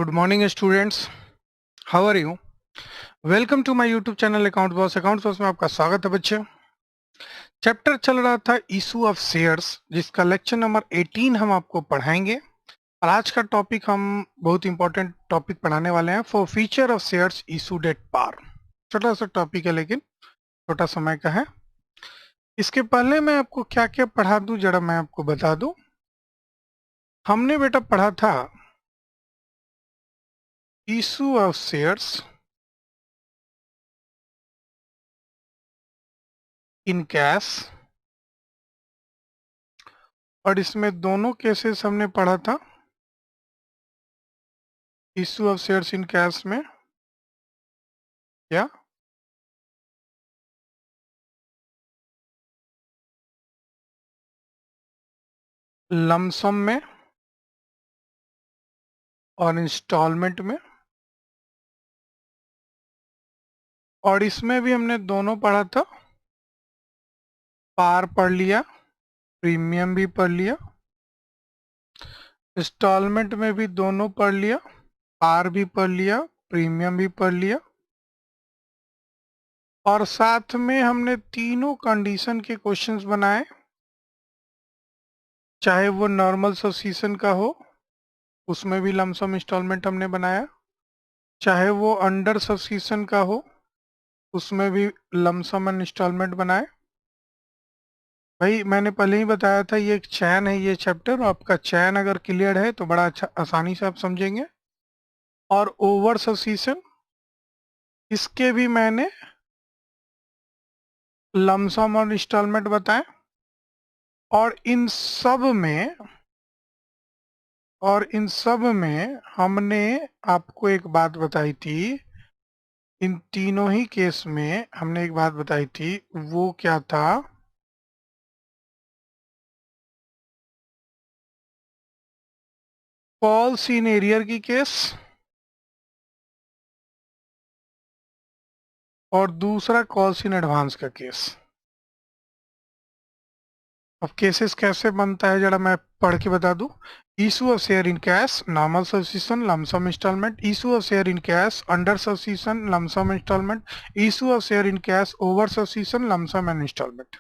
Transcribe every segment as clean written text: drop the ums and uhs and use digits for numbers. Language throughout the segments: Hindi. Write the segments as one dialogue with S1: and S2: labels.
S1: Good morning students. How are you? Welcome to my YouTube channel Account Boss. Account Boss में आपका स्वागत है बच्चे। चैप्टर चल रहा था इशू ऑफ शेयर्स, जिसका लेक्चर नंबर 18 हम आपको पढ़ाएंगे। और आज का टॉपिक हम बहुत इंपॉर्टेंट टॉपिक पढ़ाने वाले हैं, forfeiture of shares issued at par. छोटा सा टॉपिक है लेकिन छोटा समय का है। इसके पहले मैं आपको क्या क्या पढ़ा दूं, जरा मैं आपको बता दूं। हमने बेटा पढ़ा था issue of shares in cash, और इसमें दोनों केसेस हमने पढ़ा था। Issue of shares in cash में क्या लमसम में और इंस्टॉलमेंट में, और इसमें भी हमने दोनों पढ़ा था। पार पढ़ लिया, प्रीमियम भी पढ़ लिया। इंस्टॉलमेंट में भी दोनों पढ़ लिया, पार भी पढ़ लिया, प्रीमियम भी पढ़ लिया। और साथ में हमने तीनों कंडीशन के क्वेश्चंस बनाए, चाहे वो नॉर्मल सब्सिशन का हो, उसमें भी लमसम इंस्टॉलमेंट हमने बनाया, चाहे वो अंडर सब्सिशन का हो, उसमें भी लमसम एंड इंस्टॉलमेंट बनाए। भाई मैंने पहले ही बताया था ये एक चैन है ये चैप्टर, और आपका चैन अगर क्लियर है तो बड़ा अच्छा आसानी से आप समझेंगे। और ओवर सब्सिशन, इसके भी मैंने लमसम और इंस्टॉलमेंट बताए। और इन सब में हमने आपको एक बात बताई थी। इन तीनों ही केस में हमने एक बात बताई थी, वो क्या था? कॉल्स इन एरियर की केस, और दूसरा कॉल्स इन एडवांस का केस। अब केसेस कैसे बनता है जरा मैं पढ़ के बता दूं। Issue of share in cash, normal subscription, lump sum instalment. Issue of share in cash, under subscription, lump sum instalment. Issue of share in cash, over subscription, lump sum and instalment.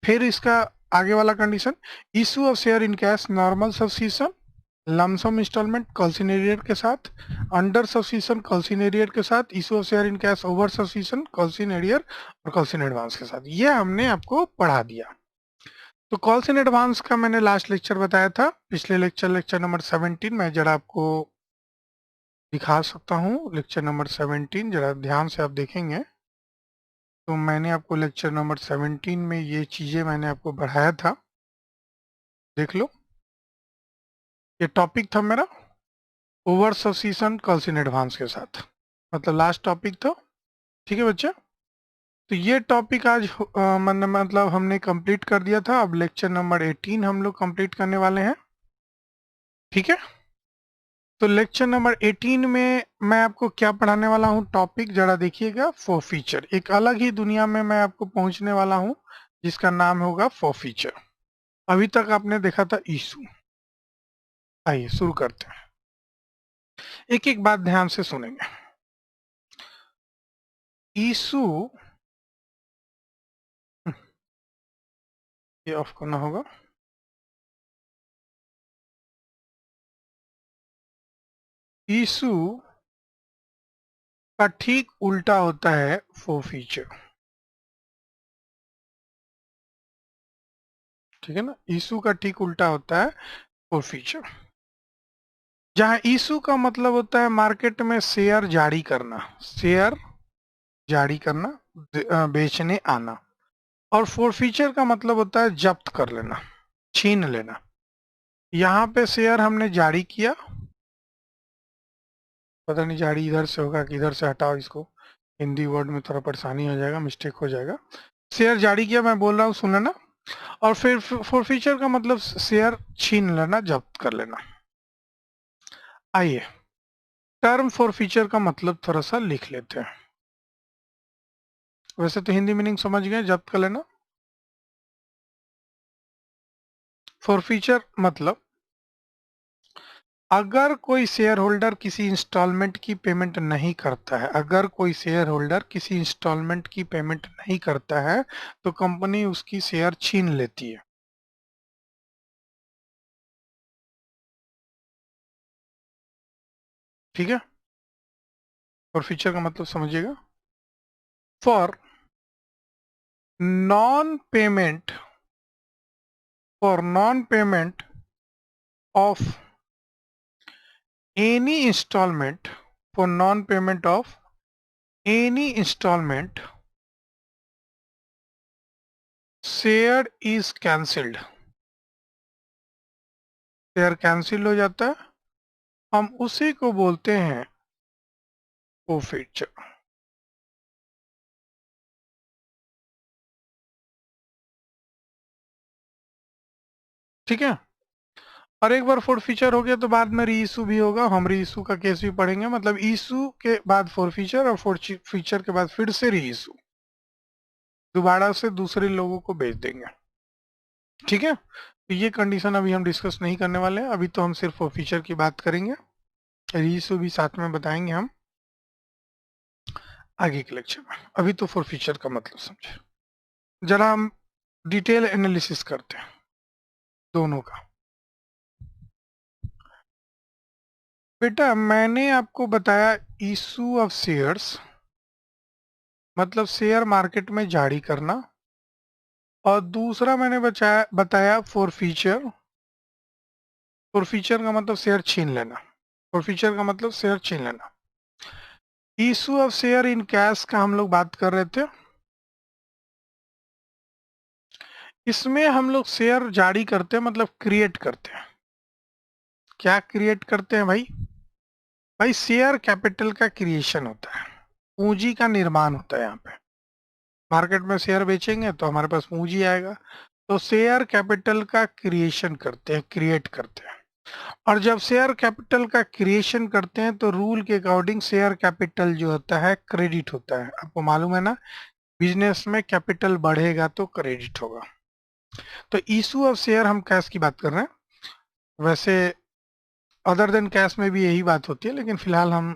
S1: फिर इसका आगे वाला condition, issue of share in cash, normal subscription, lump sum instalment कॉल्सिनेरियर के साथ, अंडर सब्सिशन कॉल्सिनेरियर के साथ, issue of share in cash, over subscription, calls in arrear और कॉल्सिन एडवांस के साथ। ये हमने आपको पढ़ा दिया। तो कॉल्स इन एडवांस का मैंने लास्ट लेक्चर बताया था, पिछले लेक्चर नंबर 17। मैं जरा आपको दिखा सकता हूँ लेक्चर नंबर 17, जरा ध्यान से आप देखेंगे तो मैंने आपको लेक्चर नंबर 17 में ये चीज़ें मैंने आपको बढ़ाया था, देख लो। ये टॉपिक था मेरा ओवर सब्सिशन कॉल्स इन एडवांस के साथ, मतलब लास्ट टॉपिक था। ठीक है बच्चे, तो ये टॉपिक आज मतलब हमने कंप्लीट कर दिया था। अब लेक्चर नंबर 18 हम लोग कंप्लीट करने वाले हैं। ठीक है, तो लेक्चर नंबर 18 में मैं आपको क्या पढ़ाने वाला हूँ, टॉपिक जरा देखिएगा, फॉर फीचर। एक अलग ही दुनिया में मैं आपको पहुंचने वाला हूँ, जिसका नाम होगा फॉर फीचर। अभी तक आपने देखा था इशू। आइए शुरू करते हैं, एक एक बात ध्यान से सुनेंगे। इशू, ये ऑफ करना होगा। इशू का ठीक उल्टा होता है फॉर फीचर। ठीक है ना, इशू का ठीक उल्टा होता है फॉर फीचर। जहां इशू का मतलब होता है मार्केट में शेयर जारी करना, शेयर जारी करना, बेचने आना। और फोरफीचर का मतलब होता है जब्त कर लेना, छीन लेना। यहाँ पे शेयर हमने जारी किया, पता नहीं जारी इधर से होगा कि इधर से, हटाओ इसको, हिंदी वर्ड में थोड़ा परेशानी हो जाएगा, मिस्टेक हो जाएगा। शेयर जारी किया, मैं बोल रहा हूँ सुन लेना। और फिर फोरफीचर का मतलब शेयर छीन लेना, जब्त कर लेना। आइए टर्म फोरफीचर का मतलब थोड़ा सा लिख लेते हैं। वैसे तो हिंदी मीनिंग समझ गए, जब्त कर लेना। फोरफीचर मतलब अगर कोई शेयर होल्डर किसी इंस्टॉलमेंट की पेमेंट नहीं करता है, अगर कोई शेयर होल्डर किसी इंस्टॉलमेंट की पेमेंट नहीं करता है तो कंपनी उसकी शेयर छीन लेती है। ठीक है, और फीचर का मतलब समझिएगा। For non payment, for non payment of any installment, for non payment of any installment, share is cancelled, share cancel हो जाता है, हम उसी को बोलते हैं फीचर। ठीक है, और एक बार फोर फीचर हो गया तो बाद में री इशू भी होगा, हम री इशू का केस भी पढ़ेंगे, मतलब इशू के बाद फोर फीचर और फोर फीचर के बाद फिर से री इशू, दोबारा से दूसरे लोगों को भेज देंगे। ठीक है, तो ये कंडीशन अभी हम डिस्कस नहीं करने वाले हैं, अभी तो हम सिर्फ फोर फीचर की बात करेंगे, री इशू भी साथ में बताएंगे हम आगे के लेक्चर में। अभी तो फोर फीचर का मतलब समझे, जरा हम डिटेल एनालिसिस करते हैं दोनों का। बेटा मैंने आपको बताया इशू ऑफ शेयर्स मतलब शेयर मार्केट में जारी करना, और दूसरा मैंने बताया फॉर फीचर, फॉर फीचर का मतलब शेयर छीन लेना, फॉर फीचर का मतलब शेयर छीन लेना। Issue of share in cash का हम लोग बात कर रहे थे, इसमें हम लोग शेयर जारी करते हैं मतलब क्रिएट करते हैं। क्या क्रिएट करते हैं भाई? भाई शेयर कैपिटल का क्रिएशन होता है, पूंजी का निर्माण होता है। यहाँ पे मार्केट में शेयर बेचेंगे तो हमारे पास पूंजी आएगा, तो शेयर कैपिटल का क्रिएशन करते हैं, क्रिएट करते हैं। और जब शेयर कैपिटल का क्रिएशन करते हैं तो रूल के अकॉर्डिंग शेयर कैपिटल जो होता है क्रेडिट होता है। आपको मालूम है ना, बिजनेस में कैपिटल बढ़ेगा तो क्रेडिट होगा। तो इशू ऑफ शेयर हम कैश की बात कर रहे हैं, वैसे अदर देन कैश में भी यही बात होती है, लेकिन फिलहाल हम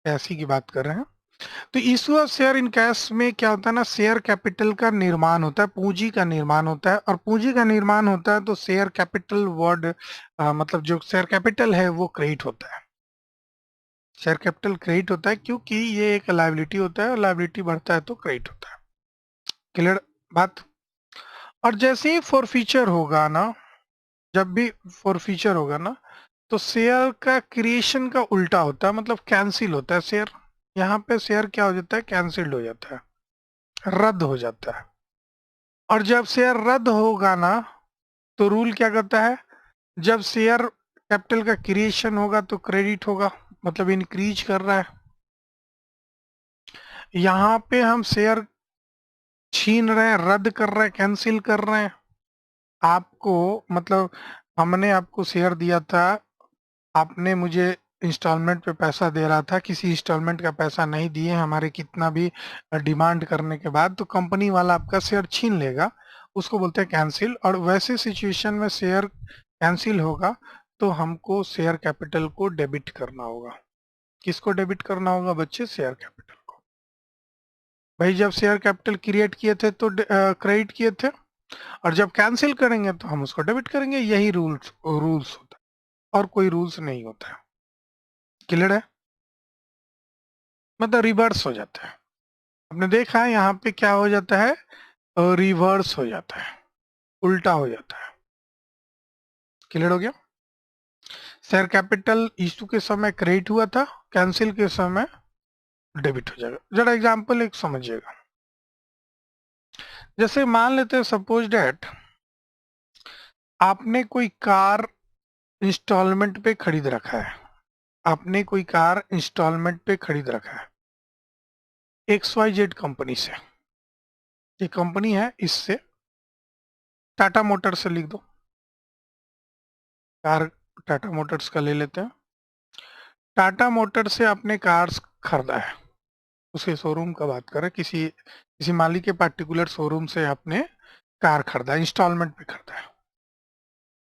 S1: कैश ही की बात कर रहे हैं। तो issue of share in cash में क्या होता है ना, शेयर कैपिटल का निर्माण होता है, पूंजी का निर्माण होता है, और पूंजी का निर्माण होता है तो शेयर कैपिटल वर्ड मतलब जो शेयर कैपिटल है वो क्रेडिट होता है। शेयर कैपिटल क्रेडिट होता है क्योंकि ये एक लायबिलिटी होता है, और लायबिलिटी बढ़ता है तो क्रेडिट होता है। क्लियर बात? और जैसे ही फॉर फीचर होगा ना, जब भी फॉर फीचर होगा ना, तो शेयर का क्रिएशन का उल्टा होता है, मतलब कैंसिल होता है शेयर। यहाँ पे शेयर क्या हो जाता है, कैंसिल्ड हो जाता है, रद्द हो जाता है। और जब शेयर रद्द होगा ना, तो रूल क्या करता है, जब शेयर कैपिटल का क्रिएशन होगा तो क्रेडिट होगा, मतलब इंक्रीज कर रहा है। यहाँ पे हम शेयर छीन रहे हैं, रद्द कर रहे हैं, कैंसिल कर रहे हैं। आपको मतलब हमने आपको शेयर दिया था, आपने मुझे इंस्टॉलमेंट पे पैसा दे रहा था, किसी इंस्टॉलमेंट का पैसा नहीं दिए हमारे कितना भी डिमांड करने के बाद, तो कंपनी वाला आपका शेयर छीन लेगा, उसको बोलते हैं कैंसिल। और वैसे सिचुएशन में शेयर कैंसिल होगा तो हमको शेयर कैपिटल को डेबिट करना होगा। किसको डेबिट करना होगा बच्चे? शेयर कैपिटल को। भाई जब शेयर कैपिटल क्रिएट किए थे तो क्रेडिट किए थे, और जब कैंसिल करेंगे तो हम उसको डेबिट करेंगे। यही रूल्स रूल्स होता है, और कोई रूल्स नहीं होता है। क्लियर है? मतलब रिवर्स हो जाता है। आपने देखा है यहाँ पे क्या हो जाता है, रिवर्स हो जाता है, उल्टा हो जाता है। क्लियर हो गया? शेयर कैपिटल इशू के समय क्रेडिट हुआ था, कैंसिल के समय डेबिट हो जाएगा। जरा एग्जांपल एक समझिएगा। जैसे मान लेते हैं सपोज डेट आपने कोई कार इंस्टॉलमेंट पे खरीद रखा है, आपने कोई कार इंस्टॉलमेंट पे खरीद रखा है XYZ कंपनी से। ये कंपनी है, इससे टाटा मोटर्स से लिख दो, कार टाटा मोटर्स का ले लेते हैं। टाटा मोटर्स से आपने कार्स खरीदा है, उसी शोरूम का बात करें, किसी किसी मालिक के पार्टिकुलर शोरूम से आपने कार खरीदा, इंस्टॉलमेंट पे खरीदा है।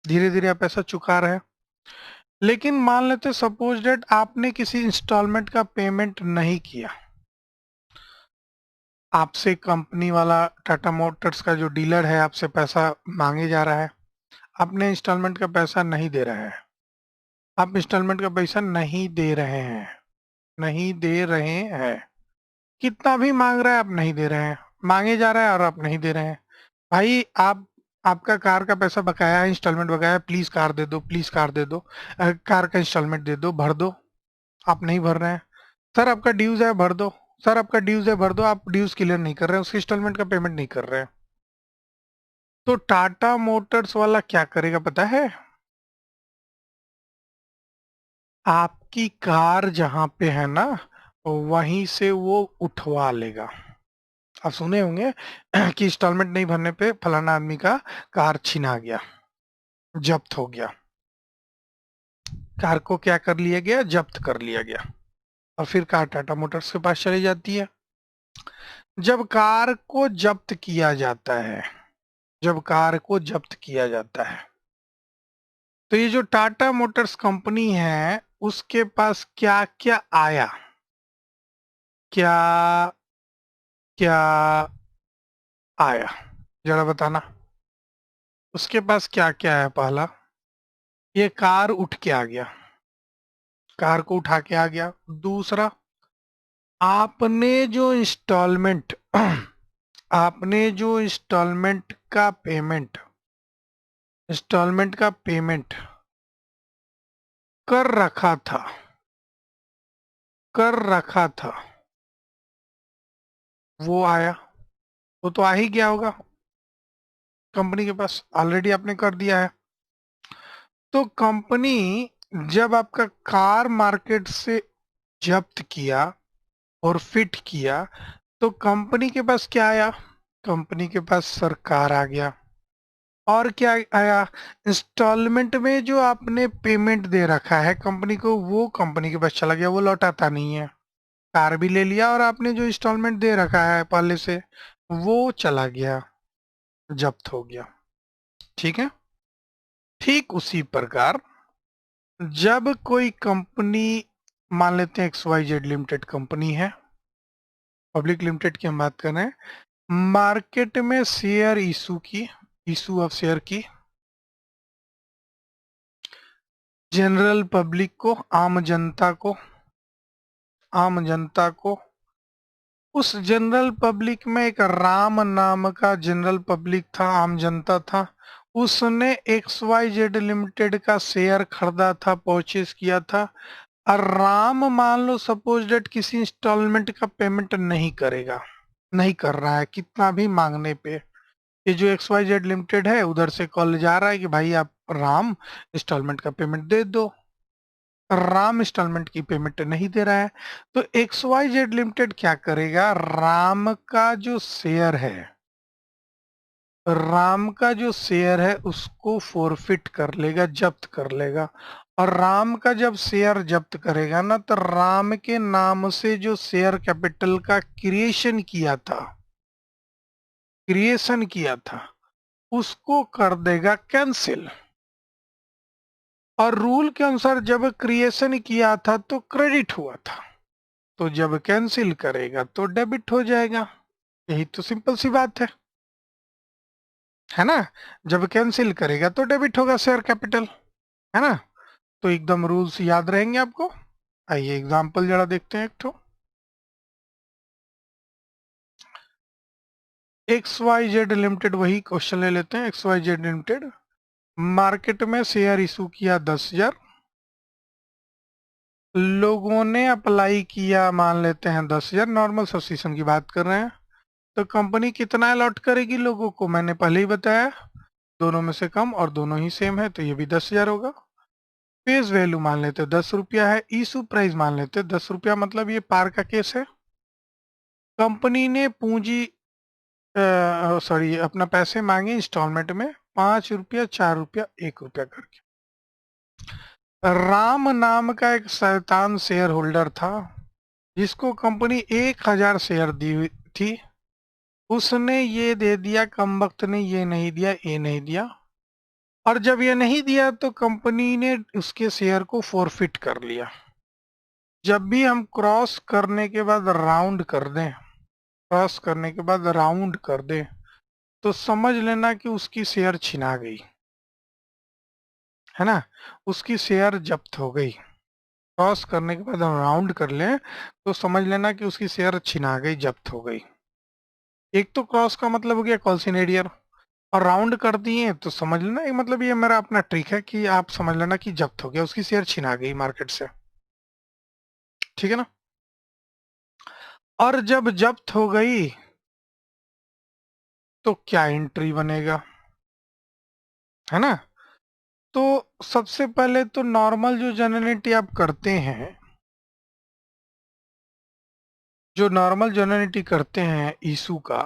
S1: धीरे धीरे आप पैसा चुका रहे हैं, लेकिन मान लेते सपोज डेट आपने किसी इंस्टॉलमेंट का पेमेंट नहीं किया, आपसे कंपनी वाला टाटा मोटर्स का जो डीलर है आपसे पैसा मांगे जा रहा है, आपने इंस्टॉलमेंट का पैसा नहीं दे रहे हैं, आप इंस्टॉलमेंट का पैसा नहीं दे रहे हैं, नहीं दे रहे हैं, कितना भी मांग रहा है आप नहीं दे रहे हैं, मांगे जा रहा है और आप नहीं दे रहे हैं। भाई आप, आपका कार का पैसा बकाया है, इंस्टॉलमेंट बकाया है, प्लीज कार दे दो, प्लीज कार दे दो, कार का इंस्टॉलमेंट दे दो, भर दो। आप नहीं भर रहे हैं। सर आपका ड्यूज है भर दो, सर आपका ड्यूज है भर दो, आप ड्यूज क्लियर नहीं कर रहे हैं, उसके इंस्टॉलमेंट का पेमेंट नहीं कर रहे हैं। तो टाटा मोटर्स वाला क्या करेगा पता है? आपकी कार जहां पे है ना, वहीं से वो उठवा लेगा। आप सुने होंगे कि इंस्टॉलमेंट नहीं भरने पे फलाना आदमी का कार छिना गया, जब्त हो गया, कार को क्या कर लिया गया, जब्त कर लिया गया, और फिर कार टाटा मोटर्स के पास चली जाती है। जब कार को जब्त किया जाता है, जब कार को जब्त किया जाता है, तो ये जो टाटा मोटर्स कंपनी है उसके पास क्या क्या आया, क्या क्या आया, जरा बताना। उसके पास क्या क्या है? पहला, ये कार उठ के आ गया, कार को उठा के आ गया। दूसरा, आपने जो इंस्टॉलमेंट आपने जो इंस्टॉलमेंट का पेमेंट कर रखा था, कर रखा था, वो आया। वो तो आ ही गया होगा कंपनी के पास, ऑलरेडी आपने कर दिया है। तो कंपनी जब आपका कार मार्केट से जब्त किया और फिट किया, तो कंपनी के पास क्या आया? कंपनी के पास सरकार आ गया। और क्या आया? इंस्टॉलमेंट में जो आपने पेमेंट दे रखा है कंपनी को, वो कंपनी के पास चला गया, वो लौटाता नहीं है। कार भी ले लिया और आपने जो इंस्टॉलमेंट दे रखा है पहले से, वो चला गया, जब्त हो गया। ठीक है। ठीक उसी प्रकार जब कोई कंपनी, मान लेते हैं X Y Z limited company है, पब्लिक लिमिटेड की हम बात कर रहे हैं, मार्केट में शेयर इशू की, इशू ऑफ शेयर की, जनरल पब्लिक को, आम जनता को, आम जनता को, उस जनरल पब्लिक में एक राम नाम का जनरल पब्लिक था, आम जनता था, उसने एक्स वाई जेड लिमिटेड का शेयर खरीदा था, परचेज किया था। और राम मान लो सपोज डेट किसी इंस्टॉलमेंट का पेमेंट नहीं करेगा, नहीं कर रहा है कितना भी मांगने पे, ये जो एक्स वाई जेड लिमिटेड है उधर से कॉल जा रहा है कि भाई आप राम इंस्टॉलमेंट का पेमेंट दे दो, राम इंस्टॉलमेंट की पेमेंट नहीं दे रहा है। तो एक्स वाई जेड लिमिटेड क्या करेगा? राम का जो शेयर है, राम का जो शेयर है उसको फोरफिट कर लेगा, जब्त कर लेगा। और राम का जब शेयर जब्त करेगा ना, तो राम के नाम से जो शेयर कैपिटल का क्रिएशन किया था उसको कर देगा कैंसिल। और रूल के अनुसार जब क्रिएशन किया था तो क्रेडिट हुआ था, तो जब कैंसिल करेगा तो डेबिट हो जाएगा। यही तो सिंपल सी बात है ना? जब कैंसिल करेगा तो डेबिट होगा शेयर कैपिटल, है ना? तो एकदम रूल्स याद रहेंगे आपको। आइए एग्जांपल जरा देखते हैं एक ठो। एक्स वाई जेड लिमिटेड, वही क्वेश्चन ले लेते हैं। X Y Z limited market में शेयर इशू किया 10,000, लोगों ने अप्लाई किया मान लेते हैं 10,000, नॉर्मल सब्सिशन की बात कर रहे हैं। तो कंपनी कितना अलॉट करेगी लोगों को? मैंने पहले ही बताया, दोनों में से कम, और दोनों ही सेम है तो ये भी 10,000 होगा। फेस वैल्यू मान लेते 10 रुपया है, इशू प्राइस मान लेते 10 रुपया, मतलब ये पार का केस है। कंपनी ने पूंजी, सॉरी अपना पैसे मांगे इंस्टॉलमेंट में 5 रुपया, 4 रुपया, 1 रुपया करके। राम नाम का एक शैतान शेयर होल्डर था जिसको कंपनी 1,000 शेयर दी हुई थी, उसने ये दे दिया, कम वक्त ने ये नहीं दिया, ये नहीं दिया। और जब ये नहीं दिया तो कंपनी ने उसके शेयर को फॉरफिट कर लिया। जब भी हम क्रॉस करने के बाद राउंड कर दें, क्रॉस करने के बाद राउंड कर दें, तो समझ लेना कि उसकी शेयर छिना गई, है ना, उसकी शेयर जब्त हो गई। क्रॉस करने के बाद हम राउंड कर लें तो समझ लेना कि उसकी शेयर छिना गई, जब्त हो गई। एक तो क्रॉस का मतलब हो गया कॉल्सिनेरियर, और राउंड कर दिए तो समझ लेना, ये मतलब ये मेरा अपना ट्रिक है कि आप समझ लेना कि जब्त हो गया, उसकी शेयर छिना गई मार्केट से, ठीक है ना। और जब जब्त हो गई तो क्या एंट्री बनेगा, है ना। तो सबसे पहले तो नॉर्मल जो जनरलिटी आप करते हैं, जो नॉर्मल जनरलिटी करते हैं इशू का,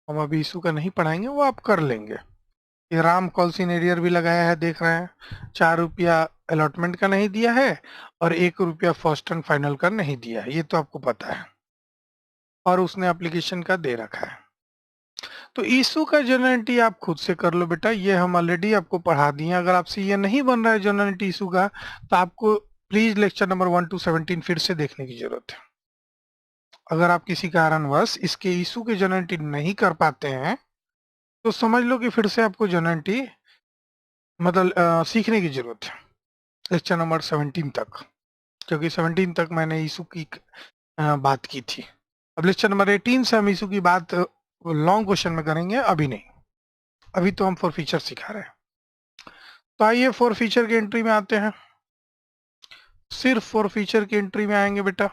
S1: हम अभी इशू का नहीं पढ़ाएंगे, वो आप कर लेंगे। ये राम कॉल्सिनेरियर भी लगाया है, देख रहे हैं, 4 रुपया अलॉटमेंट का नहीं दिया है और 1 रुपया फर्स्ट एंड फाइनल का नहीं दिया है, ये तो आपको पता है, और उसने एप्लीकेशन का दे रखा है। तो इशू का जनरलिटी आप खुद से कर लो बेटा, ये हम ऑलरेडी आपको पढ़ा दिए। अगर आपसे ये नहीं बन रहा है जनरलिटी इशू का, तो आपको प्लीज लेक्चर नंबर 1 to 17 फिर से देखने की जरूरत है। अगर आप किसी कारणवश इसके इशू के जनरलिटी नहीं कर पाते हैं तो समझ लो कि फिर से आपको जनरलिटी मतलब सीखने की जरूरत है, लेक्चर नंबर 17 तक, क्योंकि 17 तक मैंने इशू की बात की थी। अब लेक्चर नंबर 18 से हम इशू की बात लॉन्ग क्वेश्चन में करेंगे, अभी नहीं, अभी तो हम फॉर फीचर सिखा रहे हैं। तो आइए फॉर फीचर की एंट्री में आते हैं, सिर्फ फॉर फीचर की एंट्री में आएंगे बेटा।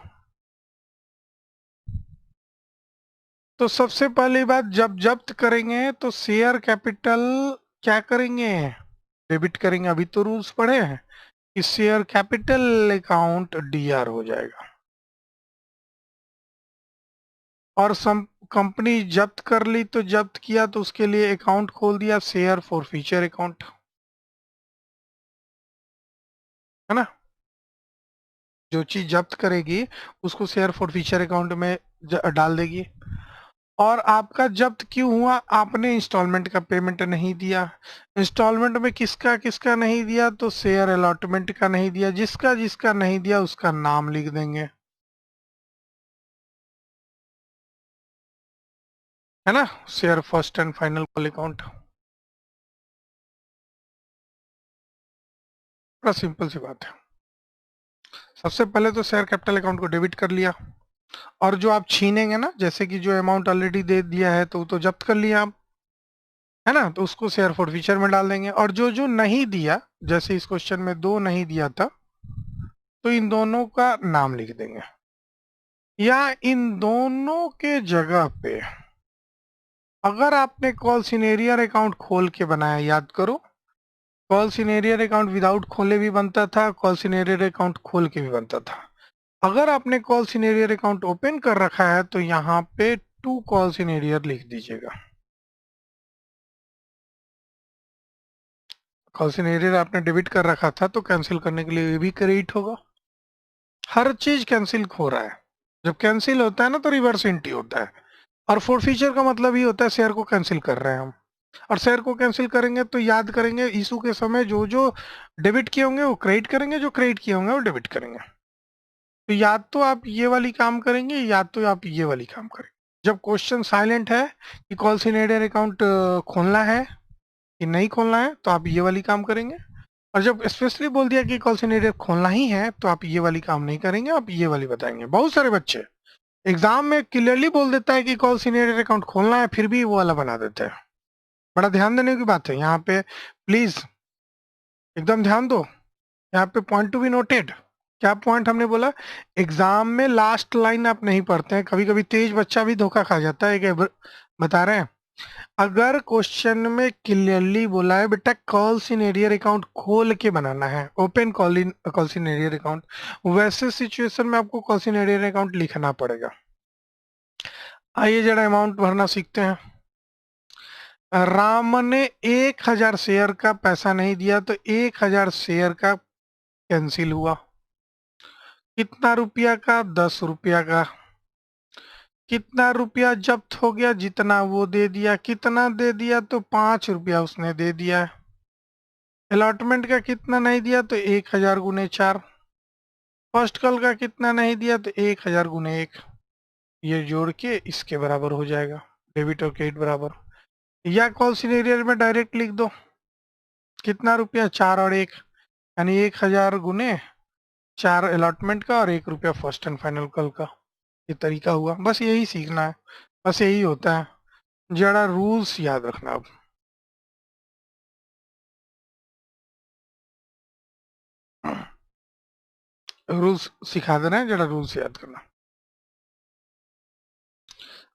S1: तो सबसे पहली बात, जब जब्त करेंगे तो शेयर कैपिटल क्या करेंगे, डेबिट करेंगे। अभी तो रूल्स पढ़े हैं कि शेयर कैपिटल अकाउंट डीआर हो जाएगा, और सम कंपनी जब्त कर ली तो जब्त किया तो उसके लिए अकाउंट खोल दिया, शेयर फॉर फीचर अकाउंट, है ना। जो चीज जब्त करेगी उसको शेयर फॉर फीचर अकाउंट में डाल देगी। और आपका जब्त क्यों हुआ, आपने इंस्टॉलमेंट का पेमेंट नहीं दिया। इंस्टॉलमेंट में किसका किसका नहीं दिया, तो शेयर अलॉटमेंट का नहीं दिया, जिसका जिसका नहीं दिया उसका नाम लिख देंगे, है ना। Share first and final call account, बड़ा सिंपल सी बात है। सबसे पहले तो शेयर कैपिटल अकाउंट को डेबिट कर लिया, और जो आप छीनेंगे ना, जैसे कि जो अमाउंट ऑलरेडी दे दिया है तो वो तो जब्त कर लिया आप, है ना, तो उसको शेयर फॉर फ्यूचर में डाल देंगे। और जो जो नहीं दिया, जैसे इस क्वेश्चन में 2 नहीं दिया था, तो इन दोनों का नाम लिख देंगे, या इन दोनों के जगह पे अगर आपने कॉल सिनेरियर अकाउंट खोल के बनाया, याद करो, कॉल सिनेरियर अकाउंट विदाउट खोले भी बनता था, कॉल सिनेरियर अकाउंट खोल के भी बनता था। अगर आपने कॉल सिनेरियर अकाउंट ओपन कर रखा है तो यहाँ पे 2 कॉल सिनेरियर लिख दीजिएगा। कॉल सिनेरियर आपने डेबिट कर रखा था तो कैंसिल करने के लिए ये भी क्रेडिट होगा। हर चीज कैंसिल हो रहा है, जब कैंसिल होता है ना तो रिवर्स एंट्री होता है। और फोर फीचर का मतलब ही होता है शेयर को कैंसिल कर रहे हैं हम, और शेयर को कैंसिल करेंगे तो याद करेंगे इशू के समय जो जो डेबिट किए होंगे वो क्रेडिट करेंगे, जो क्रेडिट किए होंगे वो डेबिट करेंगे। तो या तो आप ये वाली काम करेंगे या तो आप ये वाली काम करेंगे। जब क्वेश्चन साइलेंट है कि कॉल सिनेरियर अकाउंट खोलना है कि नहीं खोलना है तो आप ये वाली काम करेंगे, और जब स्पेशली बोल दिया कि कॉल सिनेरियर खोलना ही है तो आप ये वाली काम नहीं करेंगे, आप ये वाली बताएंगे। बहुत सारे बच्चे एग्जाम में क्लियरली बोल देता है कि कॉल सिनेरियर अकाउंट खोलना है, फिर भी वो वाला बना देते हैं। बड़ा ध्यान देने की बात है यहाँ पे, प्लीज एकदम ध्यान दो, यहाँ पे पॉइंट टू बी नोटेड। क्या पॉइंट हमने बोला, एग्जाम में लास्ट लाइन आप नहीं पढ़ते हैं, कभी कभी तेज बच्चा भी धोखा खा जाता है, क्या बता रहे हैं। अगर क्वेश्चन में क्लियरली बोला है बेटा कॉल सिनेरियर अकाउंट खोल के बनाना है, ओपन कॉल सिनेरियर अकाउंट, वैसे सिचुएशन में आपको कॉल सिनेरियर अकाउंट लिखना पड़ेगा। आइए जरा अमाउंट भरना सीखते हैं। राम ने 1000 शेयर का पैसा नहीं दिया तो 1000 शेयर का कैंसिल हुआ। कितना रुपया का, 10 रुपया का। कितना रुपया जब्त हो गया, जितना वो दे दिया। कितना दे दिया, तो 5 रुपया उसने दे दिया। अलॉटमेंट का कितना नहीं दिया तो 1000 गुने 4। फर्स्ट कॉल का कितना नहीं दिया तो 1000 गुने 1। ये जोड़ के इसके बराबर हो जाएगा, डेबिट और क्रेडिट बराबर। या कॉल सिनेरियो में डायरेक्ट लिख दो, कितना रुपया, 4 और 1, यानी 1000 गुने 4 अलॉटमेंट का और 1 रुपया फर्स्ट एंड फाइनल कॉल का। ये तरीका हुआ, बस यही सीखना है, बस यही होता है, जरा रूल्स याद रखना। अब रूल्स सिखा दे रहे हैं, जरा रूल्स याद करना।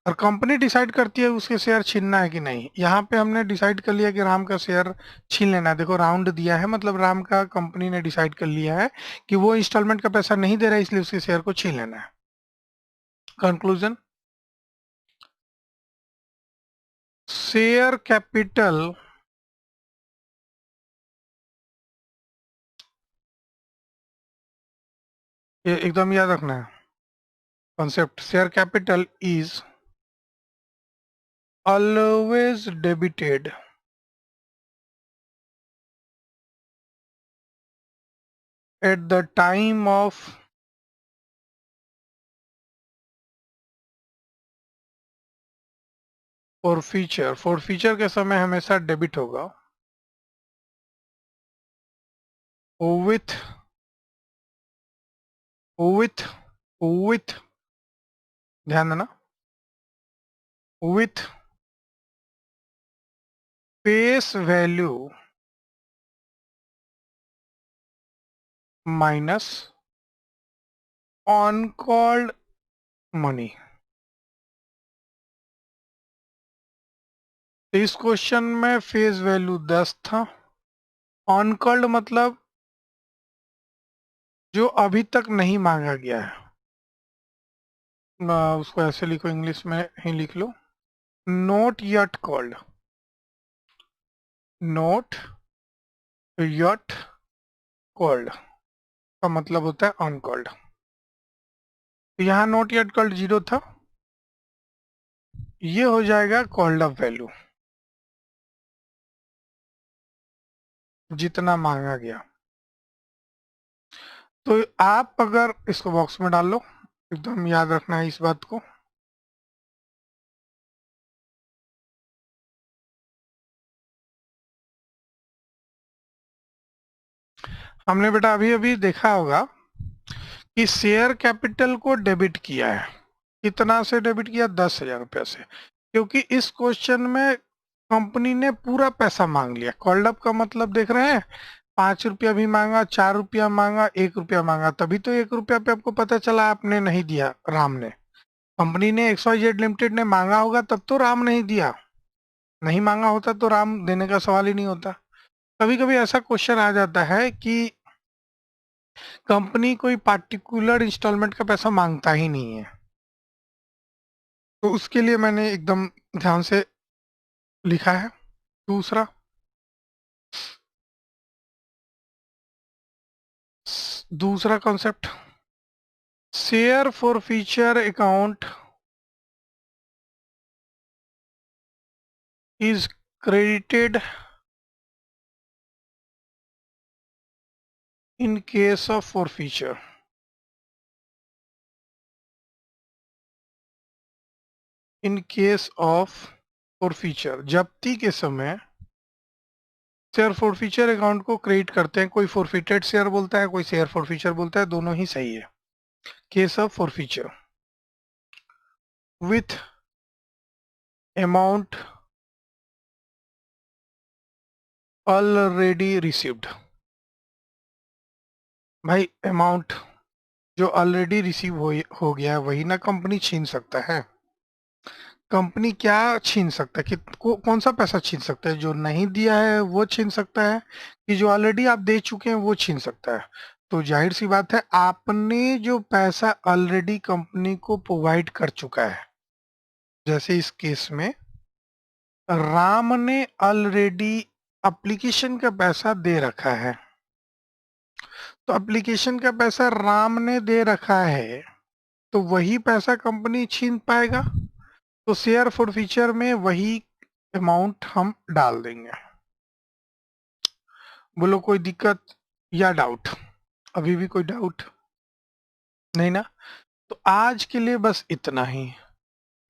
S1: और कंपनी डिसाइड करती है उसके शेयर छीनना है कि नहीं। यहाँ पे हमने डिसाइड कर लिया कि राम का शेयर छीन लेना है। देखो राउंड दिया है, मतलब राम का कंपनी ने डिसाइड कर लिया है कि वो इंस्टॉलमेंट का पैसा नहीं दे रहा है, इसलिए उसके शेयर को छीन लेना है। कंक्लूजन, शेयर कैपिटल ये एकदम याद रखना है concept. Share capital is always debited at the time of forfeiture. Forfeiture के समय हमेशा डेबिट होगा विथ विथ विथ ध्यान देना, with face value minus on called money. तो इस क्वेश्चन में फेस वैल्यू 10 था, ऑन कॉल्ड मतलब जो अभी तक नहीं मांगा गया है। उसको ऐसे लिखो, इंग्लिश में ही लिख लो, not yet called, not yet called का मतलब होता है ऑन कॉल्ड। तो यहाँ नोट यट कॉल्ड 0 था, ये हो जाएगा कॉल्ड अप वैल्यू, जितना मांगा गया। तो आप अगर इसको बॉक्स में डाल लो, एकदम याद रखना है इस बात को। हमने बेटा अभी अभी देखा होगा कि शेयर कैपिटल को डेबिट किया है। कितना से डेबिट किया, 10,000 रुपया से, क्योंकि इस क्वेश्चन में कंपनी ने पूरा पैसा मांग लिया। कॉल्ड अप का मतलब देख रहे हैं, 5 रुपया भी मांगा, 4 रुपया मांगा, 1 रुपया मांगा, तभी तो 1 रुपया पे आपको पता चला आपने नहीं दिया राम ने। कंपनी ने XYZ लिमिटेड ने मांगा होगा तब तो राम नहीं दिया, नहीं मांगा होता तो राम देने का सवाल ही नहीं होता। कभी कभी ऐसा क्वेश्चन आ जाता है कि कंपनी कोई पार्टिकुलर इंस्टॉलमेंट का पैसा मांगता ही नहीं है, तो उसके लिए मैंने एकदम ध्यान से लिखा है। दूसरा, दूसरा concept, share for feature account is credited in case of forfeiture। In case of forfeiture, जब्ती के समय शेयर forfeiture अकाउंट को क्रेडिट करते हैं। कोई forfeited शेयर बोलता है, कोई शेयर forfeiture बोलता है, दोनों ही सही है। Case of forfeiture with amount already received. भाई अमाउंट जो ऑलरेडी रिसीव हो गया है वही ना कंपनी छीन सकता है। कंपनी क्या छीन सकता है, कौन सा पैसा छीन सकता है, जो नहीं दिया है वो छीन सकता है, कि जो ऑलरेडी आप दे चुके हैं वो छीन सकता है। तो जाहिर सी बात है, आपने जो पैसा ऑलरेडी कंपनी को प्रोवाइड कर चुका है, जैसे इस केस में राम ने ऑलरेडी एप्लीकेशन का पैसा दे रखा है, तो एप्लीकेशन का पैसा राम ने दे रखा है, तो वही पैसा कंपनी छीन पाएगा। तो शेयर फॉर फ्यूचर में वही अमाउंट हम डाल देंगे। बोलो कोई दिक्कत या डाउट? अभी भी कोई डाउट नहीं ना? तो आज के लिए बस इतना ही।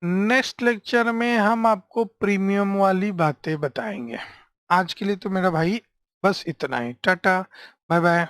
S1: नेक्स्ट लेक्चर में हम आपको प्रीमियम वाली बातें बताएंगे। आज के लिए तो मेरा भाई बस इतना ही। Tata, bye bye.